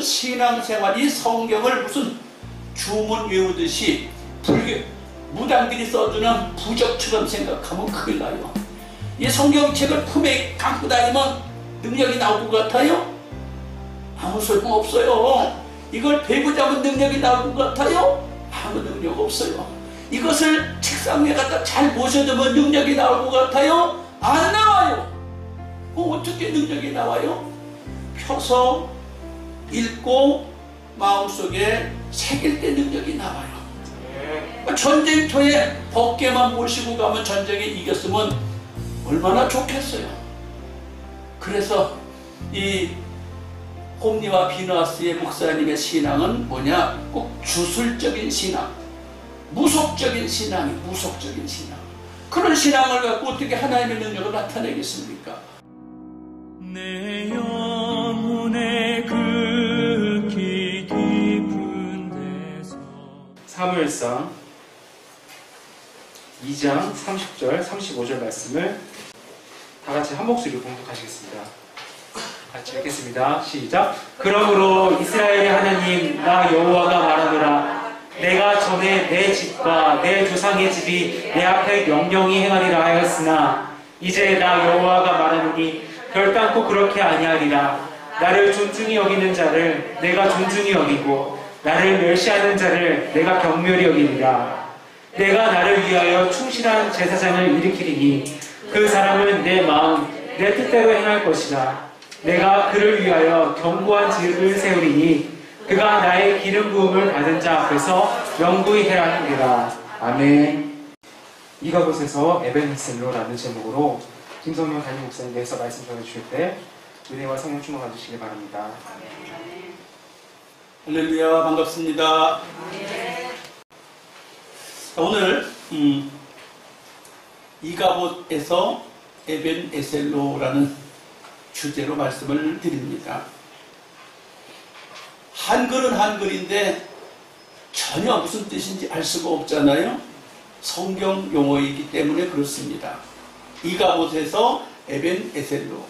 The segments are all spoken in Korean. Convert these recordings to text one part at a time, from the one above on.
신앙생활이 성경을 무슨 주문 외우듯이 무당들이 써주는 부적처럼 생각하면 큰일 나요. 이 성경책을 품에 갖고 다니면 능력이 나올 것 같아요? 아무 소용없어요. 이걸 베고 자면 능력이 나올 것 같아요? 아무 능력 없어요. 이것을 책상 위에 갖다 잘 모셔두면 능력이 나올 것 같아요? 안 나와요. 어떻게 능력이 나와요? 펴서 읽고 마음속에 새길 때 능력이 나와요. 전쟁터에 법궤만 모시고 가면 전쟁에 이겼으면 얼마나 좋겠어요. 그래서 이 홈리와 비너스의 목사님의 신앙은 뭐냐? 꼭 주술적인 신앙, 무속적인 신앙이 무속적인 신앙. 그런 신앙을 갖고 어떻게 하나님의 능력을 나타내겠습니까? 내 영혼의 극히 깊은 데서 사무엘상 2장 30절 35절 말씀을 다같이 한 목소리로 봉독하시겠습니다. 같이 읽겠습니다. 시작. 그러므로 이스라엘의 하나님 나 여호와가 말하노라. 내가 전에 내 집과 내 조상의 집이 내 앞에 영영히 행하리라 하였으나 이제 나 여호와가 말하노니 결단코 그렇게 아니하리라. 나를 존중히 여기는 자를 내가 존중히 여기고 나를 멸시하는 자를 내가 경멸히 여기리라. 내가 나를 위하여 충실한 제사장을 일으키리니 그 사람은 내 마음 내 뜻대로 행할 것이다. 내가 그를 위하여 견고한 집을 세우리니 그가 나의 기름 부음을 받은 자 앞에서 영구히 행하리라. 아멘. 이가봇에서 에벤헤셀로라는 제목으로 김성명 담임 목사님께서 말씀 전해주실 때 은혜와 성령 충만 받으시기 바랍니다. 할렐루야, 반갑습니다. 오늘 이가봇에서 에벤에셀로라는 주제로 말씀을 드립니다. 한글은 한글인데 전혀 무슨 뜻인지 알 수가 없잖아요. 성경 용어이기 때문에 그렇습니다. 이가봇에서 에벤에셀로.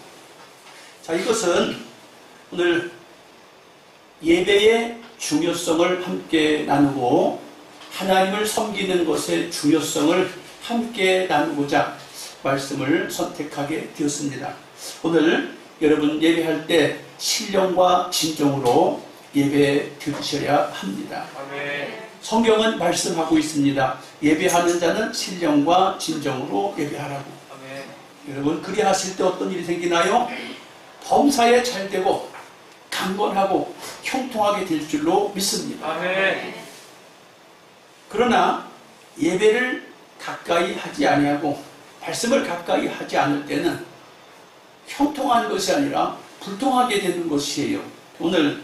자, 이것은 오늘 예배의 중요성을 함께 나누고 하나님을 섬기는 것의 중요성을 함께 나누고자 말씀을 선택하게 되었습니다. 오늘 여러분 예배할 때 신령과 진정으로 예배 드리셔야 합니다. 성경은 말씀하고 있습니다. 예배하는 자는 신령과 진정으로 예배하라고. 여러분 그리하실 때 어떤 일이 생기나요? 범사에 잘되고 강건하고 형통하게 될 줄로 믿습니다. 그러나 예배를 가까이 하지 아니하고 말씀을 가까이 하지 않을 때는 형통한 것이 아니라 불통하게 되는 것이에요. 오늘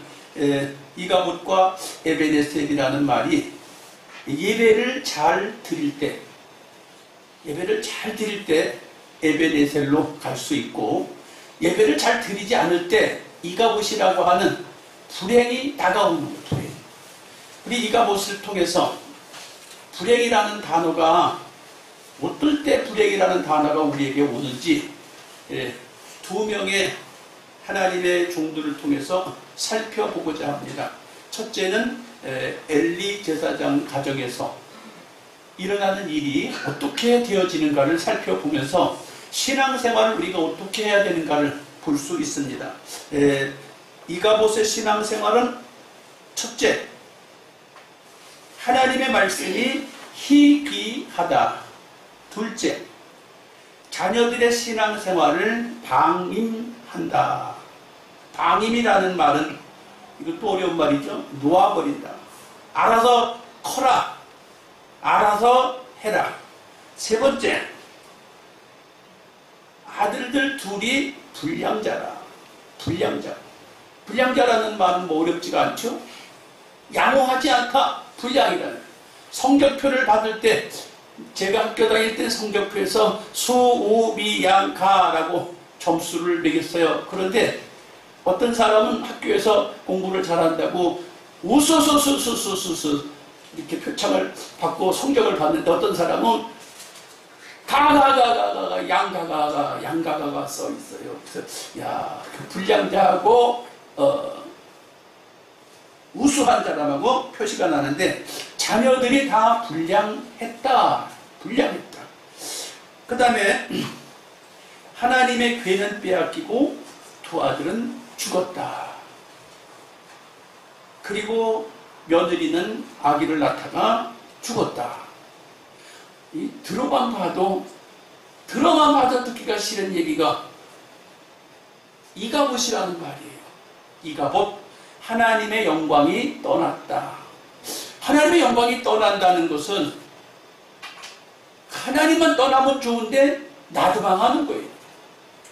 이가봇과 에벤에셀이라는 말이 예배를 잘 드릴 때 에벤에셀로 갈 수 있고, 예배를 잘 드리지 않을 때 이가봇이라고 하는 불행이 다가오는 거예요. 불행. 우리 이가봇을 통해서 불행이라는 단어가 어떨 때 불행이라는 단어가 우리에게 오는지 두 명의 하나님의 종들을 통해서 살펴보고자 합니다. 첫째는 엘리 제사장 가정에서 일어나는 일이 어떻게 되어지는가를 살펴보면서 신앙생활을 우리가 어떻게 해야 되는가를 볼 수 있습니다. 이가봇의 신앙생활은 첫째, 하나님의 말씀이 희귀하다. 둘째, 자녀들의 신앙생활을 방임한다. 방임이라는 말은 이것도 어려운 말이죠. 놓아버린다. 알아서 커라. 알아서 해라. 세 번째, 아들들 둘이 불량자라. 불량자. 불량자라는 말은 뭐 어렵지가 않죠. 양호하지 않다. 불량이라는. 성적표를 받을 때 제가 학교 다닐 때 성적표에서 수, 우, 미, 양, 가라고 점수를 매겼어요. 그런데 어떤 사람은 학교에서 공부를 잘한다고 우수수수수수수 이렇게 표창을 받고 성적을 받는데, 어떤 사람은 가가가가가 양가가가 써 있어요. 그래서 야, 그 불량자하고 우수한 사람하고 표시가 나는데 자녀들이 다 불량했다. 그 다음에 하나님의 괴는 빼앗기고 두 아들은 죽었다. 그리고 며느리는 아기를 낳다가 죽었다. 이 들어만 봐도 듣기가 싫은 얘기가 이가봇이라는 말이에요. 이가봇, 하나님의 영광이 떠났다. 하나님의 영광이 떠난다는 것은 하나님만 떠나면 좋은데 나도 망하는 거예요.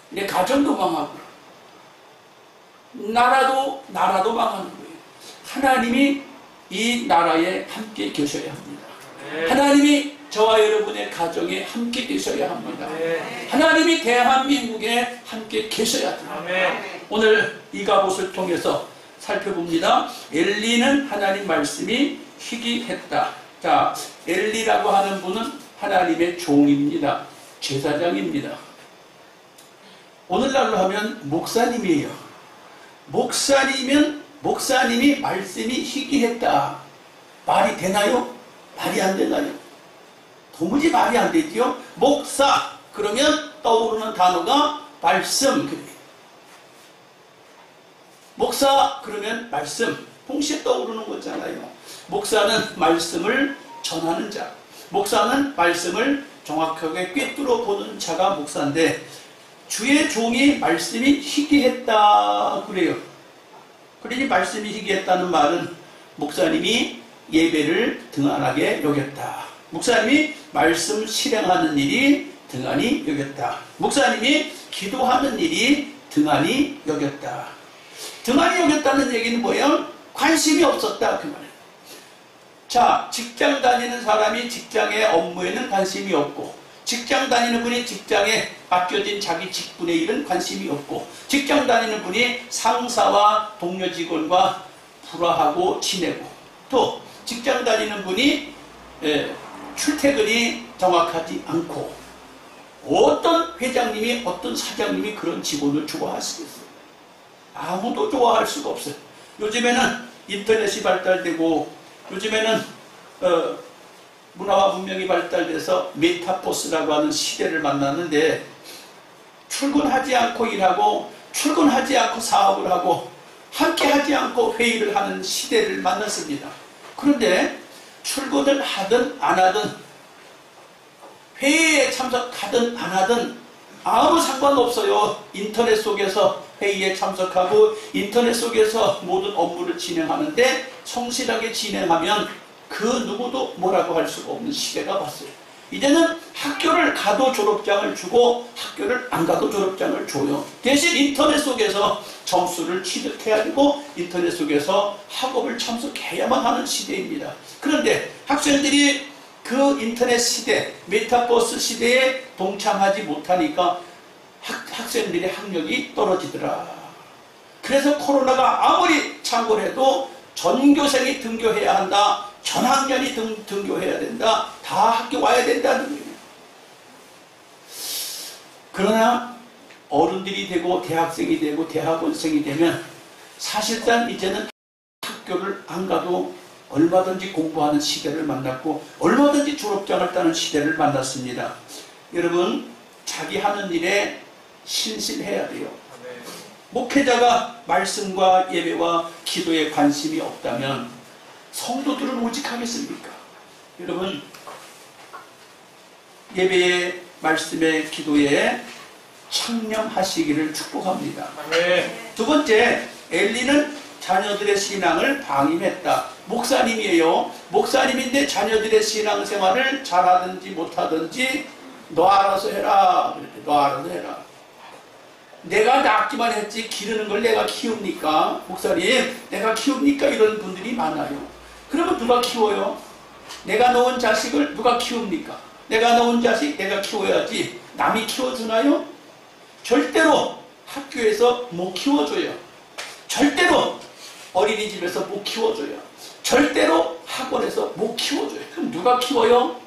내 가정도 망하고 나라도 망하는 거예요. 하나님이 이 나라에 함께 계셔야 합니다. 하나님이 저와 여러분의 가정에 함께 계셔야 합니다. 하나님이 대한민국에 함께 계셔야 합니다. 오늘 이가봇을 통해서 살펴봅니다. 엘리는 하나님 말씀이 희귀했다. 자, 엘리라고 하는 분은 하나님의 종입니다. 제사장입니다. 오늘날로 하면 목사님이에요. 목사님이 말씀이 희귀했다. 말이 되나요? 말이 안 되나요? 도무지 말이 안 되지요. 목사 그러면 떠오르는 단어가 말씀. 목사 그러면 말씀 동시에 떠오르는 거잖아요. 목사는 말씀을 전하는 자, 목사는 말씀을 정확하게 꿰뚫어 보는 자가 목사인데 주의 종이 말씀이 희귀했다 그래요. 그러니 말씀이 희귀했다는 말은 목사님이 예배를 등한하게 여겼다. 목사님이 말씀 실행하는 일이 등한히 여겼다. 목사님이 기도하는 일이 등한히 여겼다. 등한히 여겼다는 얘기는 뭐예요? 관심이 없었다 그 말이에요. 자, 직장 다니는 사람이 직장의 업무에는 관심이 없고, 직장 다니는 분이 직장에 맡겨진 자기 직분의 일은 관심이 없고, 직장 다니는 분이 상사와 동료 직원과 불화하고 지내고, 또 직장 다니는 분이 출퇴근이 정확하지 않고, 어떤 회장님이 어떤 사장님이 그런 직원을 좋아하시겠어요? 아무도 좋아할 수가 없어요. 요즘에는 인터넷이 발달되고 요즘에는 문화와 문명이 발달돼서 메타버스라고 하는 시대를 만났는데, 출근하지 않고 일하고 출근하지 않고 사업을 하고 함께 하지 않고 회의를 하는 시대를 만났습니다. 그런데 출근을 하든 안 하든 회의에 참석하든 안 하든 아무 상관없어요. 인터넷 속에서 회의에 참석하고 인터넷 속에서 모든 업무를 진행하는데 성실하게 진행하면 그 누구도 뭐라고 할 수가 없는 시대가 왔어요. 이제는 학교를 가도 졸업장을 주고 학교를 안 가도 졸업장을 줘요. 대신 인터넷 속에서 점수를 취득해야 되고 인터넷 속에서 학업을 참석해야만 하는 시대입니다. 그런데 학생들이 그 인터넷 시대, 메타버스 시대에 동참하지 못하니까 학생들의 학력이 떨어지더라. 그래서 코로나가 아무리 창궐해도 전교생이 등교해야 한다. 전학년이 등교해야 된다. 다 학교 와야 된다는 거예요. 그러나 어른들이 되고 대학생이 되고 대학원생이 되면 사실상 이제는 학교를 안 가도 얼마든지 공부하는 시대를 만났고 얼마든지 졸업장을 따는 시대를 만났습니다. 여러분, 자기 하는 일에 신실해야 돼요. 목회자가 말씀과 예배와 기도에 관심이 없다면 성도들은 오직 하겠습니까? 여러분, 예배에 말씀에 기도에 청렴하시기를 축복합니다. 두 번째, 엘리는 자녀들의 신앙을 방임했다. 목사님이에요. 목사님인데 자녀들의 신앙생활을 잘하든지 못하든지 너 알아서 해라. 너 알아서 해라. 내가 낳기만 했지 기르는 걸 내가 키웁니까? 목사님, 내가 키웁니까? 이런 분들이 많아요. 그러면 누가 키워요? 내가 놓은 자식을 누가 키웁니까? 내가 놓은 자식 내가 키워야지 남이 키워주나요? 절대로 학교에서 못 키워줘요. 절대로 어린이집에서 못 키워줘요. 절대로 학원에서 못 키워줘요. 그럼 누가 키워요?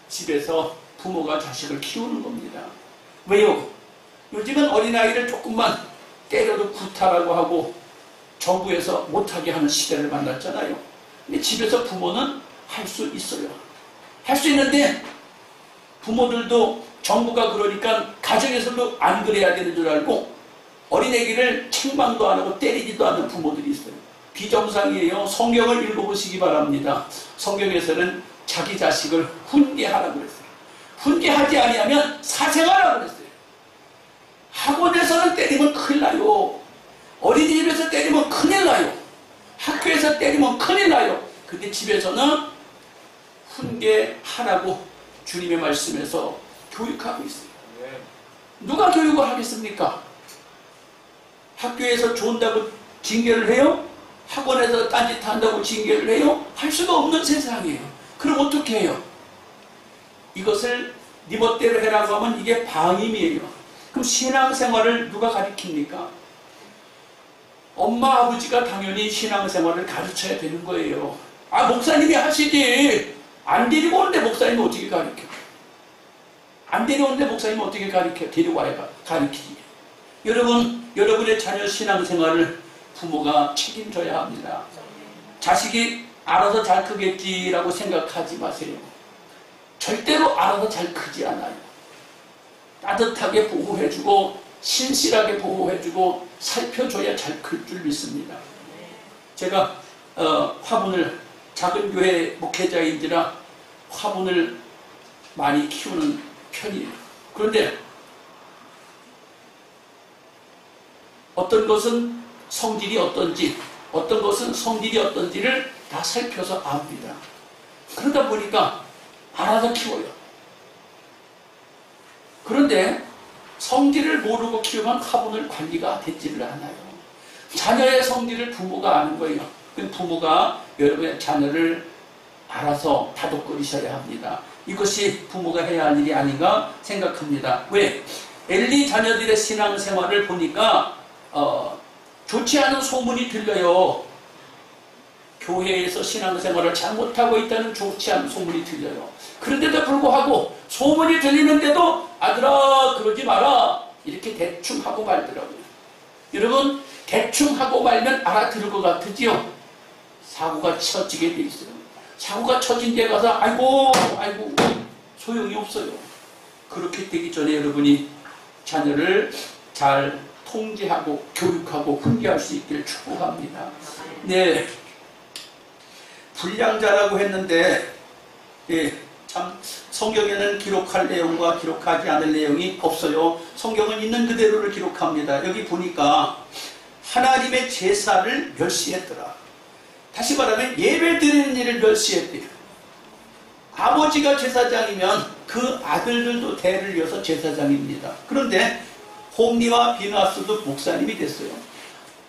집에서 부모가 자식을 키우는 겁니다. 왜요? 요즘은 어린아이를 조금만 때려도 구타라고 하고 정부에서 못하게 하는 시대를 만났잖아요. 근데 집에서 부모는 할 수 있어요. 할 수 있는데 부모들도 정부가 그러니까 가정에서도 안 그래야 되는 줄 알고 어린애기를 책망도 안 하고 때리지도 않는 부모들이 있어요. 비정상이에요. 성경을 읽어보시기 바랍니다. 성경에서는 자기 자식을 훈계하라고 그랬어요. 훈계하지 아니하면 사생하라고 그랬어요. 학원에서는 때리면 큰일 나요. 어린이집에서 때리면 큰일 나요. 학교에서 때리면 큰일 나요. 근데 집에서는 훈계하라고 주님의 말씀에서 교육하고 있어요. 누가 교육을 하겠습니까? 학교에서 좋은다고 징계를 해요? 학원에서 딴짓한다고 징계를 해요? 할 수가 없는 세상이에요. 그럼 어떻게 해요? 이것을 네 멋대로 해라고 하면 이게 방임이에요. 그럼 신앙생활을 누가 가르칩니까? 엄마 아버지가 당연히 신앙생활을 가르쳐야 되는 거예요. 아, 목사님이 하시지. 안 데리고 오는데 목사님이 어떻게 가르쳐? 안 데려오는데 목사님이 어떻게 가르쳐? 데려와야 가르치지. 여러분, 여러분의 자녀 신앙생활을 부모가 책임져야 합니다. 자식이 알아서 잘 크겠지라고 생각하지 마세요. 절대로 알아서 잘 크지 않아요. 따뜻하게 보호해주고 신실하게 보호해주고 살펴줘야 잘 클 줄 믿습니다. 제가 화분을 작은 교회 목회자인지라 화분을 많이 키우는 편이에요. 그런데 어떤 것은 성질이 어떤지, 어떤 것은 성질이 어떤지를 다 살펴서 압니다. 그러다 보니까 알아서 키워요. 그런데 성질을 모르고 키우면 화분을 관리가 되지를 않아요. 자녀의 성질을 부모가 아는 거예요. 부모가 여러분의 자녀를 알아서 다독거리셔야 합니다. 이것이 부모가 해야 할 일이 아닌가 생각합니다. 왜? 엘리 자녀들의 신앙생활을 보니까 좋지 않은 소문이 들려요. 교회에서 신앙생활을 잘못하고 있다는 좋지 않은 소문이 들려요. 그런데도 불구하고 소문이 들리는데도 아들아 그러지 마라 이렇게 대충 하고 말더라고요. 여러분 대충 하고 말면 알아들을 것 같으지요? 사고가 쳐지게 돼 있어요. 사고가 쳐진 데 가서 아이고 소용이 없어요. 그렇게 되기 전에 여러분이 자녀를 잘 통제하고 교육하고 훈계할 수 있기를 축복합니다. 네, 불량자라고 했는데 참 성경에는 기록할 내용과 기록하지 않을 내용이 없어요. 성경은 있는 그대로를 기록합니다. 여기 보니까 하나님의 제사를 멸시했더라. 다시 말하면 예배 드리는 일을 멸시했대요. 아버지가 제사장이면 그 아들들도 대를 이어서 제사장입니다. 그런데 홈리와 비나스도 목사님이 됐어요.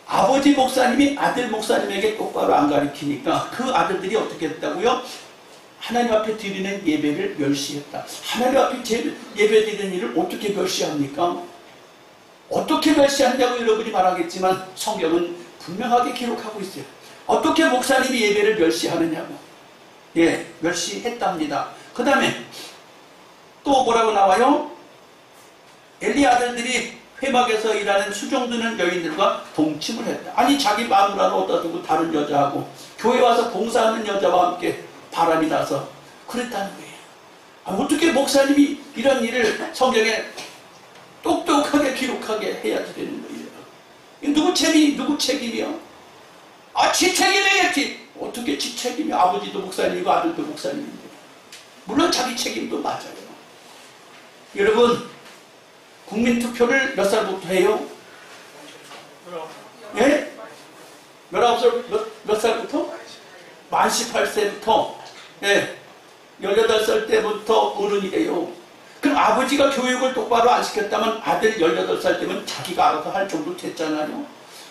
아버지 목사님이 아들 목사님에게 똑바로 안 가르치니까 그 아들들이 어떻게 했다고요? 하나님 앞에 드리는 예배를 멸시했다. 하나님 앞에 예배 드리는 일을 어떻게 멸시합니까? 어떻게 멸시하냐고 여러분이 말하겠지만 성경은 분명하게 기록하고 있어요. 어떻게 목사님이 예배를 멸시하느냐고. 예, 멸시했답니다. 그 다음에 또 뭐라고 나와요? 엘리 아들들이 회막에서 일하는 수종드는 여인들과 동침을 했다. 아니 자기 마누라를 어디다 두고 다른 여자하고 교회 와서 봉사하는 여자와 함께 바람이 나서 그랬다는 거예요. 아, 어떻게 목사님이 이런 일을 성경에 똑똑하게 기록하게 해야 되는 거예요. 누구 책임이요? 아, 지 책임이겠지. 어떻게 지 책임이? 아버지도 목사님이고 아들도 목사님인데. 물론 자기 책임도 맞아요. 여러분, 국민투표를 몇 살부터 해요? 예? 19살, 몇 살부터? 만 18세부터, 예, 18살 때부터 어른이래요. 그럼 아버지가 교육을 똑바로 안 시켰다면 아들 18살 때면 자기가 알아서 할 정도 됐잖아요.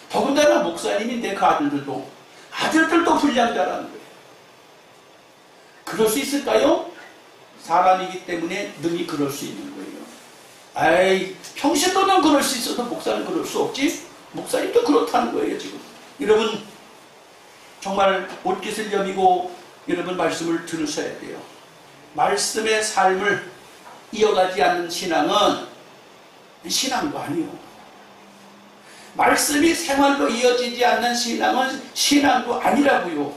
더군다나 목사님인데 그 아들들도 불량자라는 거예요. 그럴 수 있을까요? 사람이기 때문에 능히 그럴 수 있는 거예요. 아이, 평신도는 그럴 수 있어도 목사는 그럴 수 없지? 목사님도 그렇다는 거예요, 지금. 여러분, 정말 옷깃을 여미고 여러분 말씀을 들으셔야 돼요. 말씀의 삶을 이어가지 않는 신앙은 신앙도 아니에요. 말씀이 생활로 이어지지 않는 신앙은 신앙도 아니라고요.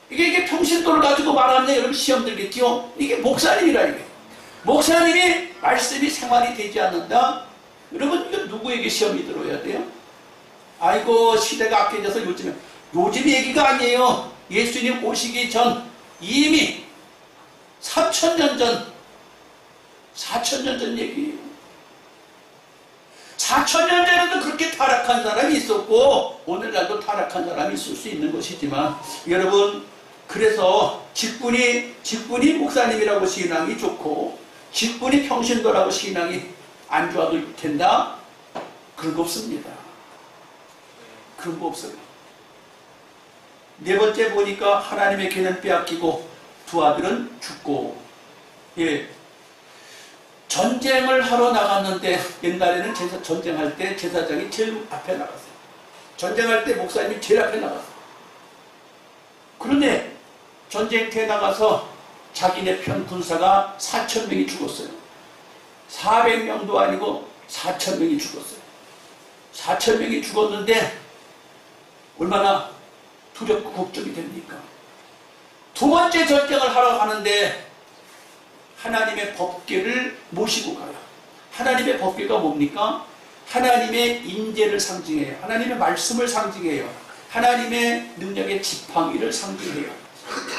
이게 평신도를 가지고 말하면 여러분 시험 들겠죠? 이게 목사님이라 이게. 목사님이 말씀이 생활이 되지 않는다? 여러분 이거 누구에게 시험이 들어야 돼요? 아이고 시대가 악해져서 요즘 얘기가 아니에요. 예수님 오시기 전 이미 4,000년 전 얘기예요. 4,000년 전에도 그렇게 타락한 사람이 있었고 오늘날도 타락한 사람이 있을 수 있는 것이지만 여러분 그래서 직분이 목사님이라고 신앙이 좋고 직분이 평신도라고 신앙이 안 좋아도 된다? 그런 거 없습니다. 그런 거 없어요. 네 번째 보니까 하나님의 계는 빼앗기고 두 아들은 죽고, 예. 전쟁을 하러 나갔는데 옛날에는 전쟁할 때 제사장이 제일 앞에 나갔어요. 전쟁할 때 목사님이 제일 앞에 나갔어요. 그런데 전쟁터에 나가서 자기네 편 군사가 4,000명이 죽었어요. 400명도 아니고 4,000명이 죽었어요. 4,000명이 죽었는데 얼마나 두렵고 걱정이 됩니까? 두 번째 전쟁을 하러 가는데 하나님의 법궤를 모시고 가요. 하나님의 법궤가 뭡니까? 하나님의 인재를 상징해요. 하나님의 말씀을 상징해요. 하나님의 능력의 지팡이를 상징해요.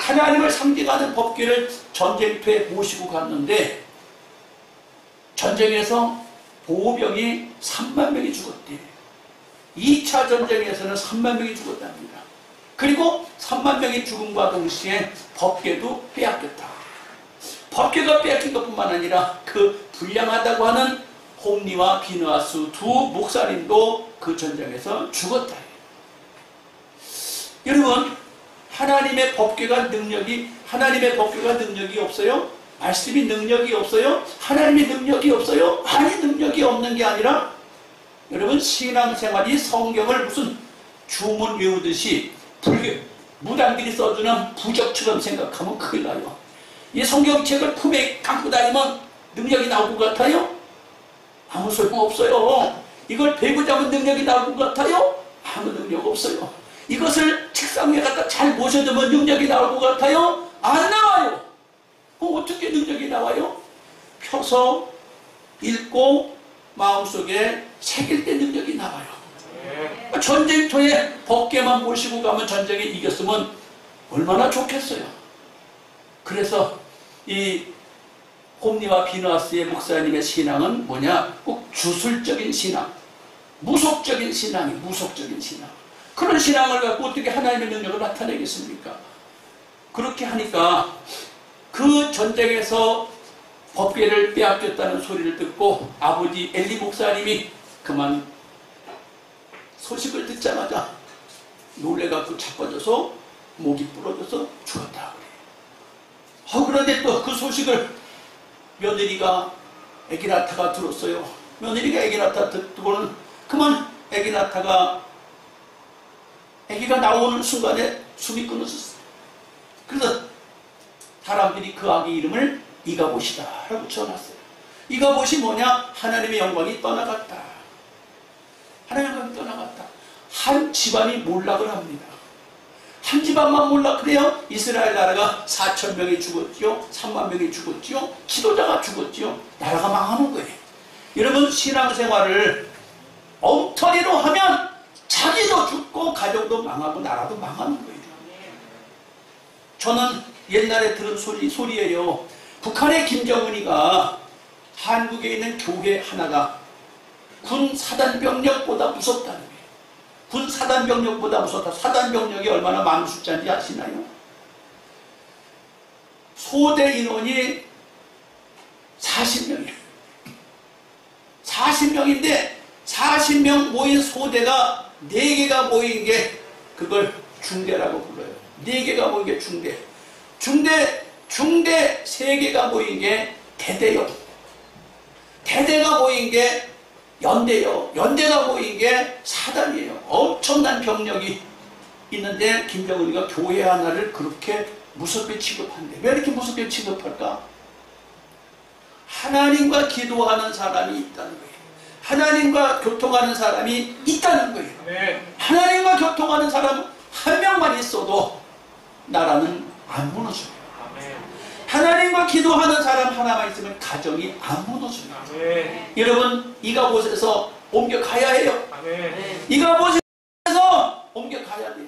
하나님을 상징하는 법궤를 전쟁터에 모시고 갔는데 전쟁에서 보병이 3만 명이 죽었대요. 2차 전쟁에서는 3만 명이 죽었답니다. 그리고 3만 명이 죽음과 동시에 법궤도 빼앗겼다. 법궤가 빼앗긴 것뿐만 아니라 그 불량하다고 하는 홈리와 비느하스 두 목사님도 그 전쟁에서 죽었다. 여러분 하나님의 법궤가 능력이 없어요? 말씀이 능력이 없어요? 하나님의 능력이 없어요? 아니 능력이 없는 게 아니라 여러분 신앙생활이 성경을 무슨 주문 외우듯이 무당들이 써주는 부적처럼 생각하면 큰일 나요. 이 성경책을 품에 갖고 다니면 능력이 나올 것 같아요? 아무 소용 없어요. 이걸 배고 자면 능력이 나올 것 같아요? 아무 능력 없어요. 이것을 책상 위에 갖다 잘 모셔두면 능력이 나올 것 같아요? 안 나와요. 그럼 어떻게 능력이 나와요? 펴서 읽고 마음속에 새길 때 능력이 나와요. 전쟁터에 법궤만 모시고 가면 전쟁에 이겼으면 얼마나 좋겠어요. 그래서 이 홈리와 비느하스의 목사님의 신앙은 뭐냐? 꼭 주술적인 신앙, 무속적인 신앙이 무속적인 신앙. 그런 신앙을 갖고 어떻게 하나님의 능력을 나타내겠습니까? 그렇게 하니까 그 전쟁에서 법궤를 빼앗겼다는 소리를 듣고 아버지 엘리 목사님이 그만 소식을 듣자마자 놀래갖고 자빠져서 목이 부러져서 죽었다. 그런데 또 그 소식을 며느리가 에기나타가 들었어요. 며느리가 에기나타 듣고는 그만 에기나타가 아기가 나오는 순간에 숨이 끊어졌어요. 그래서 사람들이 그 아기 이름을 이가봇이다 라고 지어놨어요. 이가봇이 뭐냐? 하나님의 영광이 떠나갔다. 하나님의 영광이 떠나갔다. 한 집안이 몰락을 합니다. 한 집안만 몰락해요. 이스라엘 나라가 4,000명이 죽었지요. 3만 명이 죽었지요. 지도자가 죽었지요. 나라가 망하는 거예요. 여러분 신앙생활을 엉터리로 하면 자기도 죽고 가정도 망하고 나라도 망하는 거예요. 저는 옛날에 들은 소리예요. 북한의 김정은이가 한국에 있는 교회 하나가 군 사단병력보다 무섭다는 거예요. 군 사단병력보다 무섭다. 사단병력이 얼마나 많은 숫자인지 아시나요? 소대 인원이 40명이에요. 40명인데 40명 모인 소대가 4개가 모인 게 그걸 중대라고 불러요. 4개가 모인 게 중대. 중대 3개가 모인 게 대대요. 대대가 모인 게 연대요. 연대가 모인 게 사단이에요. 엄청난 병력이 있는데 김정은이가 교회 하나를 그렇게 무섭게 취급한대. 왜 이렇게 무섭게 취급할까? 하나님과 기도하는 사람이 있다는 거예요. 하나님과 교통하는 사람이 있다는 거예요. 하나님과 교통하는 사람 한 명만 있어도 나라는 안 무너져요. 하나님과 기도하는 사람 하나만 있으면 가정이 안 무너져요. 여러분, 이가봇에서 옮겨가야 해요. 이가봇에서 옮겨가야 돼요.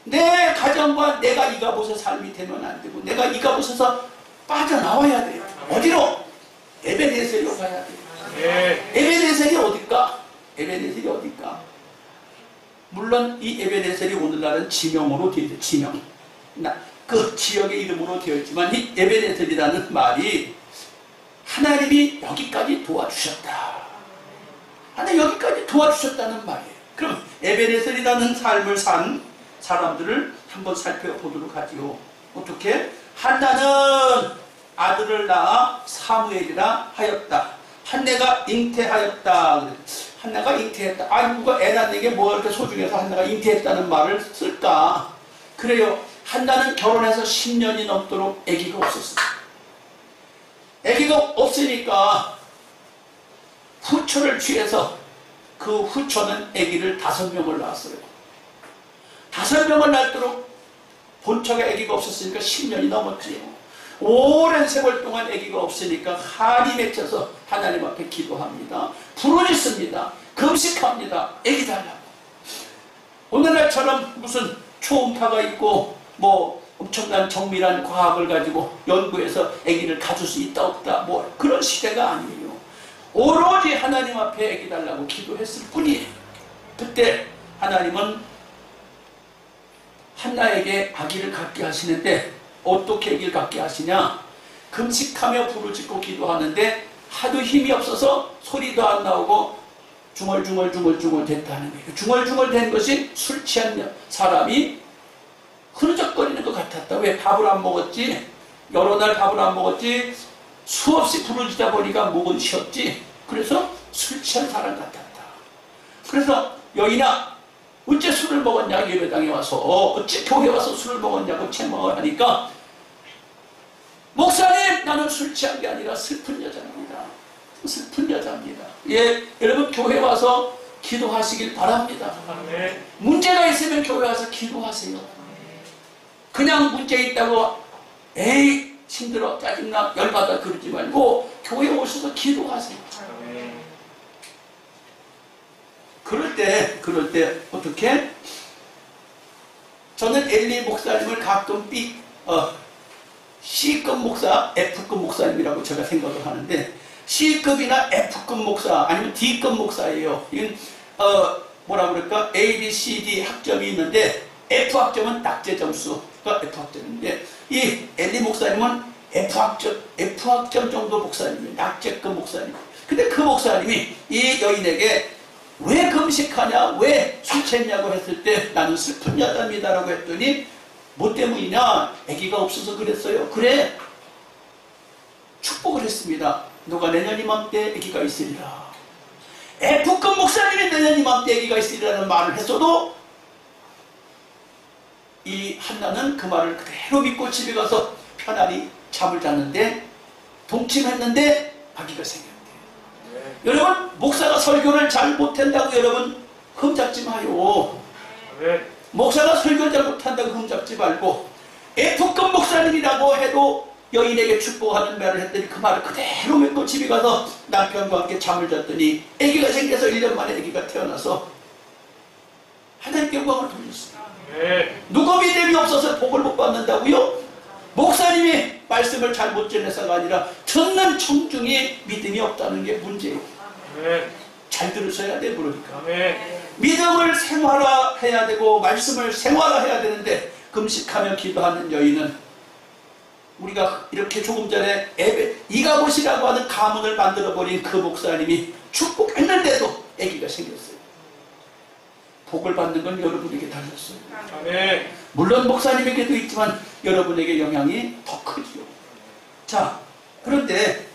내 가정과 내가 이가봇의 삶이 되면 안 되고 내가 이가봇에서 빠져나와야 돼요. 어디로? 에베네셀로 가야 돼요. 에베네셀이 어딜까? 에베네셀이 어딜까? 물론 이 에베네셀이 오늘날은 지명으로 되어 있어요. 지명. 그 지역의 이름으로 되어 있지만 이 에베네셀이라는 말이 하나님이 여기까지 도와주셨다. 하나님 여기까지 도와주셨다는 말이에요. 그럼 에베네셀이라는 삶을 산 사람들을 한번 살펴보도록 하지요. 어떻게? 한나는 아들을 낳아 사무엘이라 하였다. 한나가 잉태하였다. 한나가 잉태했다. 아니 누가 애 낳는 게 뭐 이렇게 소중해서 한나가 잉태했다는 말을 쓸까? 그래요. 한나는 결혼해서 10년이 넘도록 아기가 없었어요. 아기가 없으니까 후처를 취해서 그 후처는 아기를 5명을 낳았어요. 5명을 낳도록 본처가 아기가 없었으니까 10년이 넘었지요. 오랜 세월 동안 아기가 없으니까 한이 맺혀서 하나님 앞에 기도합니다. 부르짖습니다. 금식합니다. 아기 달라고. 오늘날처럼 무슨 초음파가 있고 뭐 엄청난 정밀한 과학을 가지고 연구해서 아기를 가질 수 있다 없다 뭐 그런 시대가 아니에요. 오로지 하나님 앞에 아기 달라고 기도했을 뿐이에요. 그때 하나님은 한나에게 아기를 갖게 하시는데 어떻게 아기를 갖게 하시냐? 금식하며 부르짖고 기도하는데 하도 힘이 없어서 소리도 안 나오고 중얼중얼 됐다는 거예요. 중얼중얼 된 것이 술 취한 사람이 흐느적거리는 것 같았다. 왜? 밥을 안 먹었지? 여러 날 밥을 안 먹었지? 수없이 부르짖다 보니까 목은 쉬었지? 그래서 술 취한 사람 같았다. 그래서 여인아 어째 술을 먹었냐? 예배당에 와서 어째 교회 와서 술을 먹었냐고 책망을 하니까 목사님 나는 술 취한 게 아니라 슬픈 여자입니다. 슬픈 여자입니다. 예, 여러분 교회 와서 기도하시길 바랍니다. 문제가 있으면 교회 와서 기도하세요. 그냥 문제 있다고 에이 힘들어 짜증나 열받아 그러지 말고 교회 오셔서 기도하세요. 그럴 때 어떻게? 저는 엘리 목사님을 가끔 C급 목사, F급 목사님이라고 제가 생각을 하는데 C급이나 F급 목사 아니면 D급 목사예요. 이건 뭐라 그럴까? A, B, C, D 학점이 있는데 F 학점은 낙제 점수가 F 학점인데 이 엘리 목사님은 F 학점 정도 목사님이에요. 낙제급 목사님. 근데 그 목사님이 이 여인에게 왜 금식하냐? 왜 술 취했냐고 했을 때 나는 슬픈 여자입니다 라고 했더니 뭐 때문이냐? 아기가 없어서 그랬어요. 그래. 축복을 했습니다. 너가 내년 이맘때 아기가 있으리라. F급 목사님이 내년 이맘때 아기가 있으리라는 말을 했어도 이 한나는 그 말을 그대로 믿고 집에 가서 편안히 잠을 잤는데 동침했는데 아기가 생겼대요. 여러분 목사가 설교를 잘 못한다고 여러분 흠잡지 마요. 목사가 설교를 잘 못한다고 흠잡지 말고 F급 목사님이라고 해도 여인에게 축복하는 말을 했더니 그 말을 그대로 믿고 집에 가서 남편과 함께 잠을 잤더니 아기가 생겨서 1년 만에 아기가 태어나서 하나님께 영광을 돌렸습니다. 누가 믿음이 없어서 복을 못 받는다고요? 목사님이 말씀을 잘 못 전해서가 아니라 듣는 청중이 믿음이 없다는 게 문제예요. 잘 들으셔야 돼. 그러니까 믿음을 생활화해야 되고 말씀을 생활화해야 되는데 금식하며 기도하는 여인은 우리가 이렇게 조금 전에 이가봇이라고 하는 가문을 만들어버린 그 목사님이 축복했는데도 아기가 생겼어요. 복을 받는 건 여러분에게 달렸어요. 물론 목사님에게도 있지만 여러분에게 영향이 더 크지요. 자, 그런데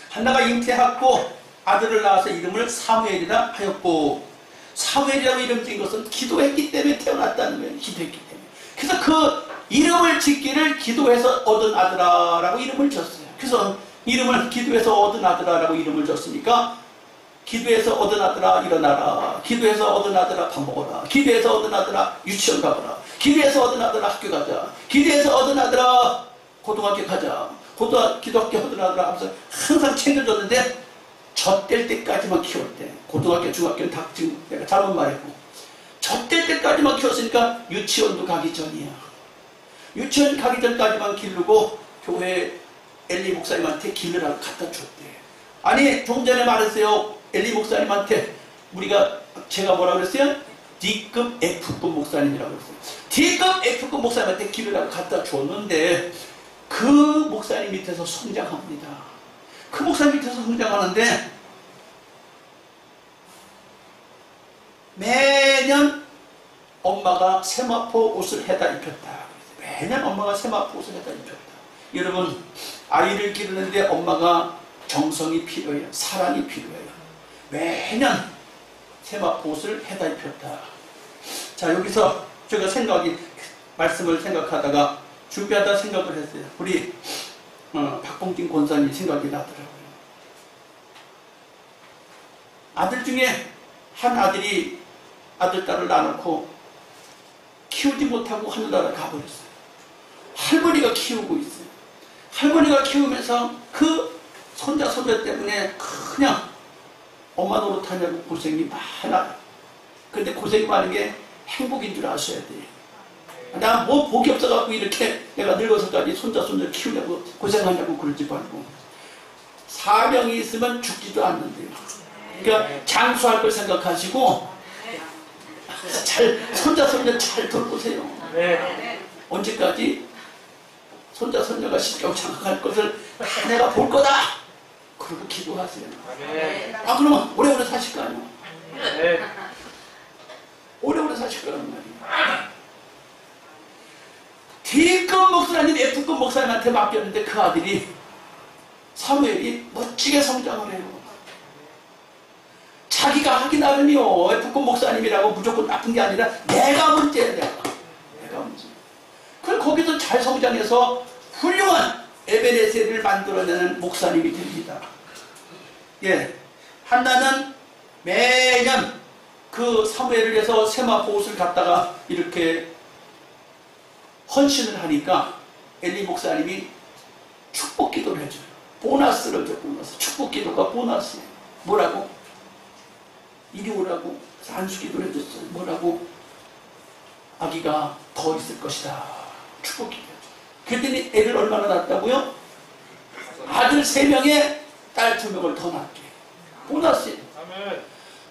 한나가 잉태하고 아들을 낳아서 이름을 사무엘이라 하였고, 사무엘이라고 이름 지은 것은 기도했기 때문에 태어났다는 거예요. 기도했기 때문에. 그래서 그 이름을 짓기를 기도해서 얻은 아들아라고 이름을 지었어요. 그래서 이름을 기도해서 얻은 아들아라고 이름을 줬으니까 기도해서 얻은 아들아 일어나라, 기도해서 얻은 아들아 밥 먹어라, 기도해서 얻은 아들아 유치원 가거라, 기도해서 얻은 아들아 학교 가자, 기도해서 얻은 아들아 고등학교 가자, 기독교 얻은 아들아 하면서 항상 챙겨줬는데 젖될 때까지만 키웠대. 고등학교 중학교는 다 지금 내가 잘못 말했고 젖될 때까지만 키웠으니까 유치원도 가기 전이야. 유치원 가기 전까지만 기르고 교회 엘리 목사님한테 기르라고 갖다 줬대. 아니 좀 전에 말했어요. 엘리 목사님한테 제가 뭐라 그랬어요? D급 F급 목사님이라고 그랬어요. D급 F급 목사님한테 기르라고 갖다 줬는데 그 목사님 밑에서 성장합니다. 그 목사님 밑에서 성장하는데 매년 엄마가 세마포 옷을 해다 입혔다. 매년 엄마가 세마포 옷을 해다 입혔다. 여러분 아이를 기르는데 엄마가 정성이 필요해요. 사랑이 필요해요. 매년 세마포 옷을 해다 입혔다. 자 여기서 제가 말씀을 생각하다가 준비하다 생각을 했어요. 우리 박봉진 권사님 생각이 나더라고요. 아들 중에 한 아들이 아들 딸을 낳아놓고 키우지 못하고 하늘나라 가버렸어요. 할머니가 키우고 있어요. 할머니가 키우면서 그 손자 손녀 때문에 그냥 엄마 노릇하냐고 고생이 많아요. 근데 고생이 많은 게 행복인 줄 아셔야 돼요. 나 뭐 복이 없어갖고 이렇게 내가 늙어서까지 손자 손녀 키우려고 고생하냐고 그러지 말고 사명이 있으면 죽지도 않는데요. 그러니까 장수할 걸 생각하시고 손자 손녀 잘 돌보세요. 언제까지 손자 손녀가 십경 장악할 것을 다 내가 볼 거다. 그러고 기도하세요. 그러면 오래오래 사실 거 아니에요. 오래오래 사실 거란 말이에요. D급 목사님, F급 목사님한테 맡겼는데 그 아들이 사무엘이 멋지게 성장을 해요. 자기가 하기 나름이요. F급 목사님이라고 무조건 나쁜 게 아니라 내가 문제야. 내가 문제. 그럼 거기서 잘 성장해서 훌륭한 에베네셀을 만들어내는 목사님이 됩니다. 예, 한나는 매년 그 사무엘을 위해서 세마포 옷을 갖다가 이렇게 헌신을 하니까 엘리 목사님이 축복 기도를 해줘요. 보너스를 줘, 보너스. 축복 기도가 보너스예요. 뭐라고? 이리 오라고 안수 기도를 해줬어요. 뭐라고? 아기가 더 있을 것이다. 축복 기도. 그랬더니 애를 얼마나 낳았다고요? 아들 3명에 딸 2명을 더 낳게. 보너스예요.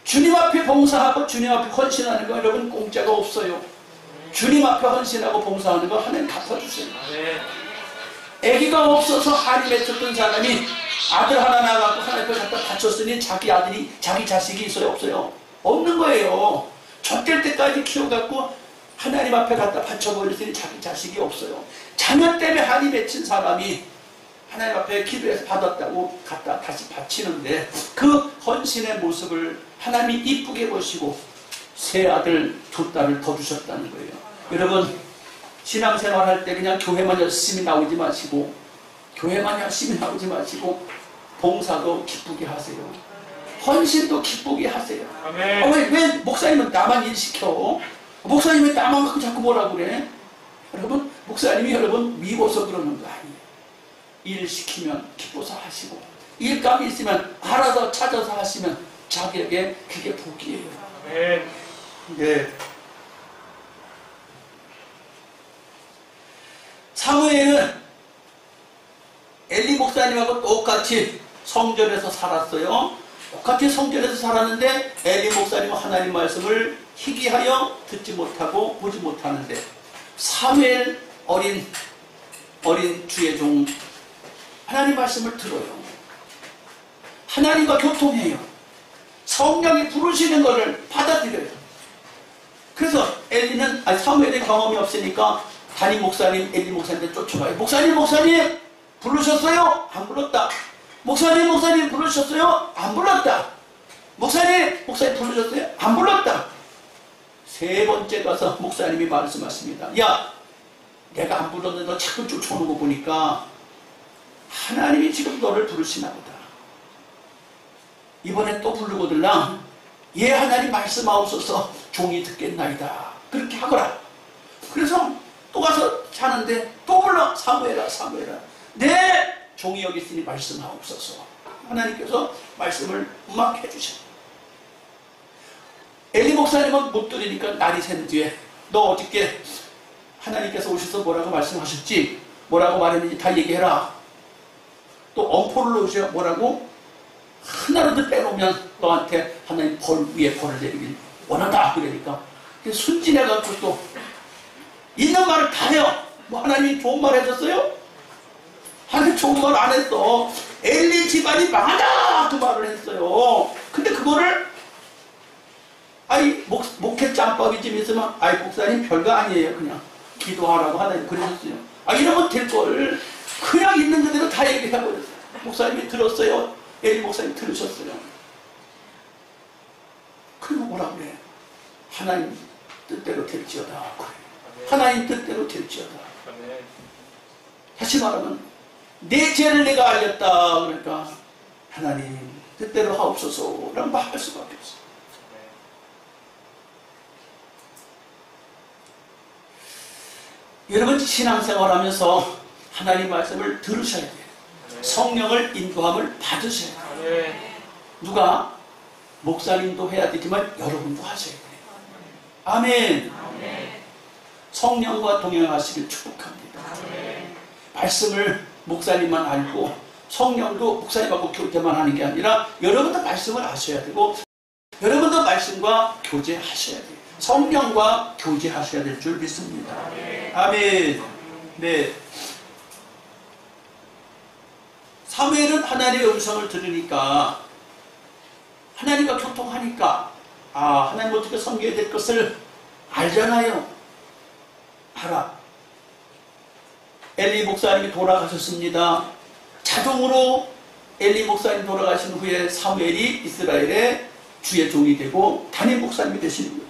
주님 앞에 봉사하고 주님 앞에 헌신하는 거 여러분 공짜가 없어요. 주님 앞에 헌신하고 봉사하는 거 하나님 갚아주세요. 아기가 없어서 한이 맺혔던 사람이 아들 하나 낳아갖고 하나님 앞에 갖다 바쳤으니 자기 아들이 자기 자식이 있어요 없어요? 없는 거예요. 젖될 때까지 키워갖고 하나님 앞에 갖다 바쳐버렸으니 자기 자식이 없어요. 자녀 때문에 한이 맺힌 사람이 하나님 앞에 기도해서 받았다고 갖다 다시 바치는데 그 헌신의 모습을 하나님이 이쁘게 보시고 새 아들 2딸을 더 주셨다는 거예요. 여러분 신앙생활 할 때 그냥 교회만 열심히 나오지 마시고 교회만 열심히 나오지 마시고 봉사도 기쁘게 하세요. 헌신도 기쁘게 하세요. 왜 목사님은 나만 일시켜? 목사님이 나만 갖고 자꾸 뭐라 그래? 여러분 목사님이 여러분 미워서 그러는 거 아니에요. 일 시키면 기뻐서 하시고 일감이 있으면 알아서 찾아서 하시면 자기에게 그게 복이에요. 네. 사무엘은 엘리 목사님하고 똑같이 성전에서 살았어요. 똑같이 성전에서 살았는데 엘리 목사님은 하나님 말씀을 희귀하여 듣지 못하고 보지 못하는데 사무엘 어린 주의 종 하나님 말씀을 들어요. 하나님과 교통해요. 성령이 부르시는 것을 받아들여요. 그래서 사무엘의 경험이 없으니까 담임 목사님, 엘리 목사님한테 쫓아가요. 목사님 부르셨어요? 안 불렀다. 목사님 부르셨어요? 안 불렀다. 목사님 부르셨어요? 안 불렀다. 3번째 가서 목사님이 말씀하십니다. 야, 내가 안 불렀는데 너 자꾸 쫓아오는 거 보니까 하나님이 지금 너를 부르시나 보다. 이번에 또 부르거들랑 예 하나님 말씀하옵소서 종이 듣겠나이다. 그렇게 하거라. 그래서 또 가서 자는데 또 불러. 사무엘아 사무엘아 내 종이 여기 있으니 말씀하옵소서. 하나님께서 말씀을 막 해주셔. 엘리 목사님은 못 들으니까 날이 샌 뒤에 너 어저께 하나님께서 오셔서 뭐라고 말씀하셨지? 뭐라고 말했는지 다 얘기해라. 또 엄포를 놓으셔. 뭐라고? 하나라도 빼놓으면 너한테 하나님 벌 위에 벌을 내리길 원한다. 그러니까 순진해가지고 또 있는 말을 다 해요. 뭐 하나님 좋은 말 해줬어요? 하나님 좋은 말 안 했어. 엘리 집안이 망하다 그 말을 했어요. 근데 그거를 아이 목회 짬밥이 좀 있으면 아이 목사님 별거 아니에요. 그냥 기도하라고 하나님 그러셨어요. 아 이러면 될걸. 그냥 있는 그대로 다 얘기해버렸어요. 목사님이 들었어요. 엘리 목사님 들으셨어요. 그리고 뭐라 그래? 하나님 뜻대로 될지어다. 그래. 하나님 뜻대로 될지어다. 다시 말하면 내 죄를 내가 알렸다. 그러니까 하나님 뜻대로 하옵소서라고 할 수밖에 없어. 여러분 신앙생활하면서 하나님 말씀을 들으셔야 돼요. 성령을 인도함을 받으셔야 돼요. 누가? 목사님도 해야 되지만 여러분도 하셔야 돼요. 아멘. 성령과 동행하시길 축복합니다. 말씀을 목사님만 알고 성령도 목사님하고 교제만 하는 게 아니라 여러분도 말씀을 아셔야 되고 여러분도 말씀과 교제하셔야 돼요. 성령과 교제하셔야 될 줄 믿습니다. 아멘. 네. 사무엘은 하나님의 음성을 들으니까 하나님과 교통하니까 하나님 어떻게 섬겨야 될 것을 알잖아요. 알아. 엘리 목사님이 돌아가셨습니다. 자동으로 엘리 목사님 돌아가신 후에 사무엘이 이스라엘의 주의 종이 되고 담임 목사님이 되시는 거예요.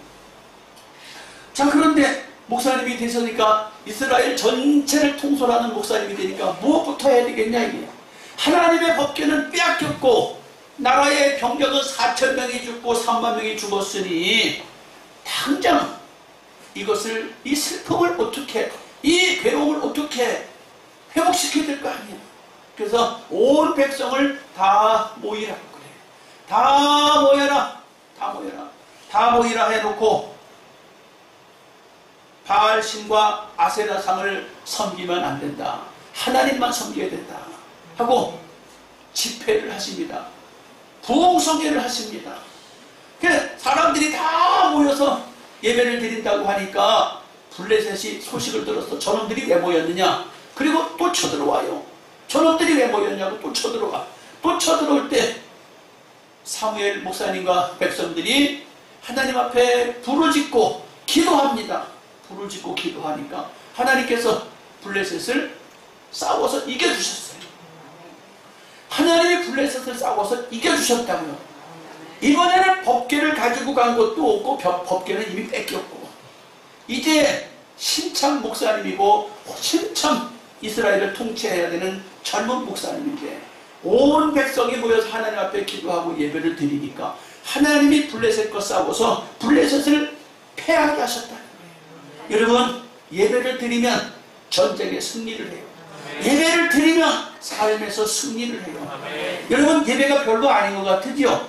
자 그런데 목사님이 되시니까 이스라엘 전체를 통솔하는 목사님이 되니까 무엇부터 해야 되겠냐 이게. 하나님의 법궤는 빼앗겼고 나라의 병력은 4,000명이 죽고 3만 명이 죽었으니 당장 이것을 이 슬픔을 어떻게 이 괴로움을 어떻게 회복시켜야 될 거 아니야. 그래서 온 백성을 다 모이라고 그래. 다 모여라. 다 모여라. 다 모이라 해놓고 바알신과 아세라상을 섬기면 안 된다. 하나님만 섬겨야 된다. 하고 집회를 하십니다. 부흥성회를 하십니다. 사람들이 다 모여서 예배를 드린다고 하니까 블레셋이 소식을 들어서 저놈들이 왜 모였느냐. 그리고 또 쳐들어와요. 저놈들이 왜 모였냐고 또 쳐들어와. 또 쳐들어올 때 사무엘 목사님과 백성들이 하나님 앞에 부르짖고 기도합니다. 부르짖고 기도하니까 하나님께서 블레셋을 싸워서 이겨주셨어요. 하나님이 블레셋을 싸워서 이겨주셨다고요. 이번에는 법궤를 가지고 간 것도 없고 법궤는 이미 뺏겼고 이제 신참 목사님이고 신참 이스라엘을 통치해야 되는 젊은 목사님인데 온 백성이 모여서 하나님 앞에 기도하고 예배를 드리니까 하나님이 블레셋과 싸워서 블레셋을 패하게 하셨다는 거예요. 여러분 예배를 드리면 전쟁에 승리를 해요. 예배를 드리면 삶에서 승리를 해요. 여러분 예배가 별거 아닌 것 같으죠?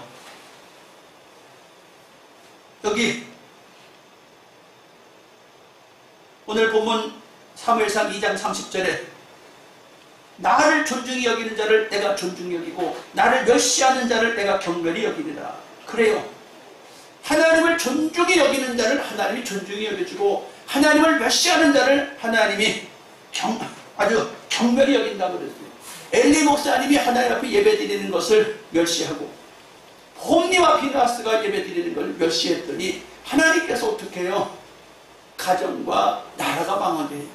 여기 오늘 본문 사무엘상 2장 30절에 나를 존중히 여기는 자를 내가 존중히 여기고 나를 멸시하는 자를 내가 경멸히 여기리라. 그래요. 하나님을 존중히 여기는 자를 하나님이 존중히 여겨주고 하나님을 멸시하는 자를 하나님이 아주 경멸히 여긴다고 그랬어요. 엘리 목사님이 하나님 앞에 예배드리는 것을 멸시하고 홈리와 비나스가 예배드리는 것을 멸시했더니 하나님께서 어떻게 해요? 가정과 나라가 망하게 해요.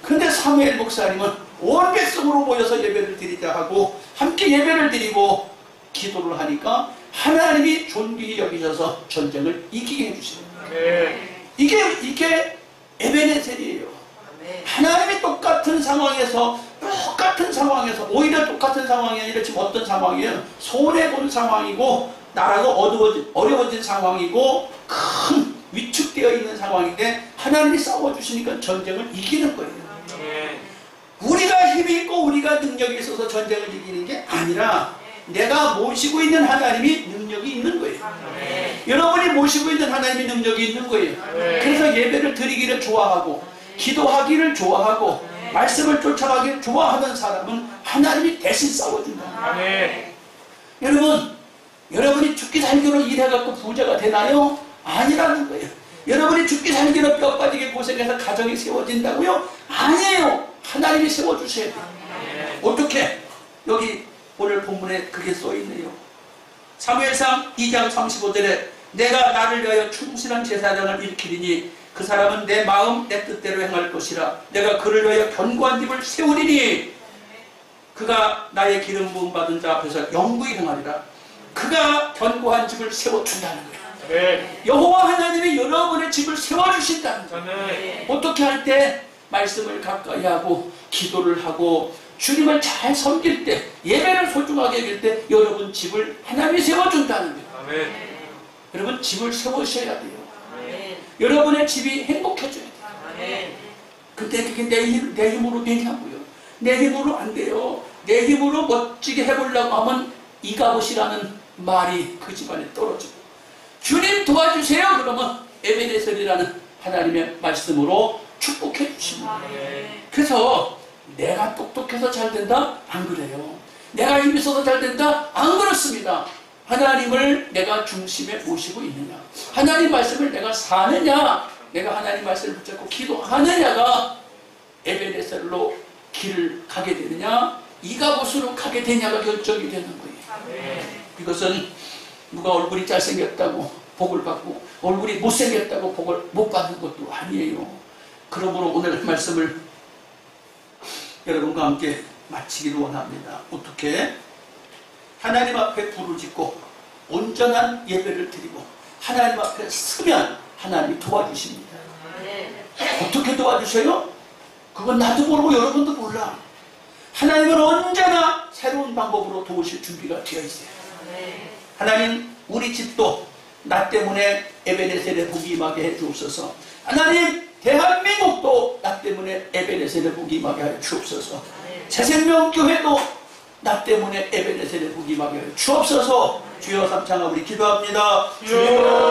그런데 사무엘 목사님은 온 백성으로 모여서 예배를 드리자 하고 함께 예배를 드리고 기도를 하니까 하나님이 존귀히 여기셔서 전쟁을 이기게 해주시는 거예요. 이게 에베네셀이에요. 하나님이 똑같은 상황에서 오히려 똑같은 상황이 아니라 지금 어떤 상황이에요? 손해본 상황이고 나라가 어려워진 상황이고 큰 위축되어 있는 상황인데 하나님이 싸워주시니까 전쟁을 이기는 거예요. 우리가 힘이 있고 우리가 능력이 있어서 전쟁을 이기는 게 아니라 내가 모시고 있는 하나님이 능력이 있는 거예요. 여러분이 모시고 있는 하나님이 능력이 있는 거예요. 그래서 예배를 드리기를 좋아하고 기도하기를 좋아하고 말씀을 쫓아가기를 좋아하는 사람은 하나님이 대신 싸워준다. 여러분이 죽기 살기로 일해갖고 부자가 되나요? 아니라는 거예요. 여러분이 죽기 살기로 뼈 빠지게 고생해서 가정이 세워진다고요? 아니에요. 하나님이 세워주셔야 돼요. 어떻게? 여기 오늘 본문에 그게 써있네요. 사무엘상 2장 35절에 내가 나를 위하여 충실한 제사장을 일으키리니 그 사람은 내 마음 내 뜻대로 행할 것이라. 내가 그를 위하여 견고한 집을 세우리니 그가 나의 기름 부음 받은 자 앞에서 영구히 행하리라. 그가 견고한 집을 세워준다는 거예요. 여호와 하나님이 여러분의 집을 세워주신다는 거예요. 어떻게 할 때? 말씀을 가까이 하고 기도를 하고 주님을 잘 섬길 때, 예배를 소중하게 여길 때 여러분 집을 하나님이 세워준다는 거예요. 여러분 집을 세우셔야 돼요. 여러분의 집이 행복해져야 돼요. 근데 그게 내 힘으로 되냐고요? 내 힘으로 안 돼요. 내 힘으로 멋지게 해보려고 하면 이가봇이라는 말이 그 집안에 떨어지고, 주님 도와주세요 그러면 에베네셀이라는 하나님의 말씀으로 축복해 주십니다. 그래서 내가 똑똑해서 잘 된다? 안 그래요. 내가 힘이 있어서 잘 된다? 안 그렇습니다. 하나님을 내가 중심에 모시고 있느냐, 하나님 말씀을 내가 사느냐, 내가 하나님 말씀을 붙잡고 기도하느냐가 에베네셀로 길을 가게 되느냐, 이가봇으로 가게 되냐가 결정이 되는 거예요. 이것은 누가 얼굴이 잘생겼다고 복을 받고 얼굴이 못생겼다고 복을 못 받는 것도 아니에요. 그러므로 오늘 말씀을 여러분과 함께 마치기를 원합니다. 어떻게? 하나님 앞에 불을 짓고 온전한 예배를 드리고 하나님 앞에 서면 하나님이 도와주십니다. 어떻게 도와주셔요? 그건 나도 모르고 여러분도 몰라. 하나님은 언제나 새로운 방법으로 도우실 준비가 되어 있어요. 하나님, 우리 집도 나 때문에 에베네셀의 복이 임하게 해 주옵소서. 하나님, 대한민국도 나 때문에 에베네셀의 복이 임하게 해 주옵소서. 새생명교회도 나 때문에 에베네셀의 복이 임하게 해 주옵소서. 주여 삼창아 우리 기도합니다. 주여